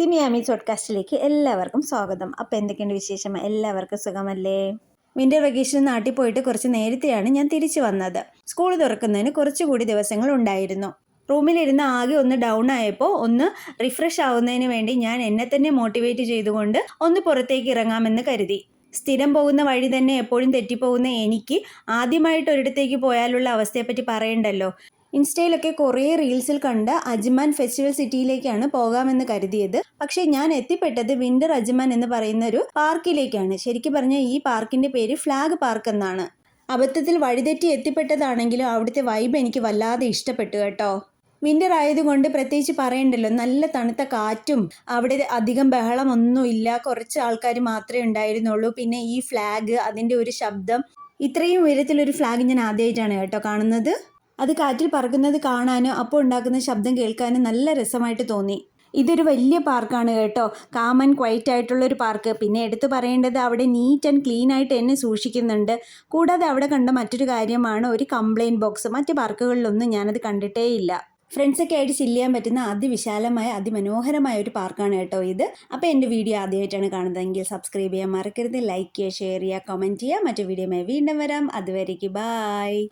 സിമിയാമി പോഡ്കാസ്റ്റിലേക്ക് എല്ലാവർക്കും സ്വാഗതം. അപ്പോൾ എന്തൊക്കെയുണ്ട് വിശേഷം? എല്ലാവർക്കും സുഖമല്ലേ? വിൻ്റർ വെക്കേഷൻ നാട്ടിൽ പോയിട്ട് കുറച്ച് നേരത്തെയാണ് ഞാൻ തിരിച്ചു വന്നത്. സ്കൂൾ തുറക്കുന്നതിന് കുറച്ചുകൂടി ദിവസങ്ങൾ ഉണ്ടായിരുന്നു. റൂമിലിരുന്ന് ആകെ ഒന്ന് ഡൗൺ ആയപ്പോൾ ഒന്ന് റിഫ്രഷ് ആവുന്നതിന് വേണ്ടി ഞാൻ എന്നെ തന്നെ മോട്ടിവേറ്റ് ചെയ്തുകൊണ്ട് ഒന്ന് പുറത്തേക്ക് ഇറങ്ങാമെന്ന് കരുതി. സ്ഥിരം പോകുന്ന വഴി തന്നെ എപ്പോഴും തെറ്റിപ്പോകുന്ന എനിക്ക് ആദ്യമായിട്ട് ഒരിടത്തേക്ക് പോയാലുള്ള അവസ്ഥയെപ്പറ്റി പറയണ്ടല്ലോ. ഇൻസ്റ്റയിലൊക്കെ കുറേ റീൽസിൽ കണ്ട അജ്മാൻ ഫെസ്റ്റിവൽ സിറ്റിയിലേക്കാണ് പോകാമെന്ന് കരുതിയത്. പക്ഷേ ഞാൻ എത്തിപ്പെട്ടത് വിൻ്റർ അജ്മാൻ എന്ന് പറയുന്ന ഒരു പാർക്കിലേക്കാണ്. ശരിക്കും പറഞ്ഞാൽ ഈ പാർക്കിൻ്റെ പേര് ഫ്ലാഗ് പാർക്ക് എന്നാണ്. അബദ്ധത്തിൽ വഴിതെറ്റി എത്തിപ്പെട്ടതാണെങ്കിലും അവിടുത്തെ വൈബ് എനിക്ക് വല്ലാതെ ഇഷ്ടപ്പെട്ടു കേട്ടോ. വിൻ്റർ ആയതുകൊണ്ട് പ്രത്യേകിച്ച് പറയണ്ടല്ലോ, നല്ല തണുത്ത കാറ്റും അവിടെ അധികം ബഹളമൊന്നുമില്ല, കുറച്ച് ആൾക്കാർ മാത്രമേ ഉണ്ടായിരുന്നുള്ളൂ. പിന്നെ ഈ ഫ്ലാഗ്, അതിൻ്റെ ഒരു ശബ്ദം, ഇത്രയും ഉയരത്തിലൊരു ഫ്ലാഗ് ഞാൻ ആദ്യമായിട്ടാണ് കേട്ടോ കാണുന്നത്. അത് കാറ്റിൽ പറക്കുന്നത് കാണാനും അപ്പോൾ ഉണ്ടാക്കുന്ന ശബ്ദം കേൾക്കാനും നല്ല രസമായിട്ട് തോന്നി. ഇതൊരു വലിയ പാർക്കാണ് കേട്ടോ, കാം ആൻഡ് ക്വൈറ്റ് ആയിട്ടുള്ളൊരു പാർക്ക്. പിന്നെ എടുത്തു പറയേണ്ടത് അവിടെ നീറ്റ് ആൻഡ് ക്ലീൻ ആയിട്ട് എന്നെ സൂക്ഷിക്കുന്നുണ്ട്. കൂടാതെ അവിടെ കണ്ട മറ്റൊരു കാര്യമാണ് ഒരു കംപ്ലയിൻറ്റ് ബോക്സ്. മറ്റ് പാർക്കുകളിലൊന്നും ഞാനത് കണ്ടിട്ടേ ഇല്ല. ഫ്രണ്ട്സൊക്കെ ആയിട്ട് ചില്ല് ചെയ്യാൻ പറ്റുന്ന അതിവിശാലമായ അതിമനോഹരമായ ഒരു പാർക്കാണ് കേട്ടോ ഇത്. അപ്പോൾ എൻ്റെ വീഡിയോ ആദ്യമായിട്ടാണ് കാണുന്നതെങ്കിൽ സബ്സ്ക്രൈബ് ചെയ്യാൻ മറക്കരുത്. ലൈക്ക് ചെയ്യുക, ഷെയർ ചെയ്യുക, കമൻറ്റ് ചെയ്യുക. മറ്റു വീഡിയോയുമായി വീണ്ടും വരാം. അതുവരേക്ക് ബായ്.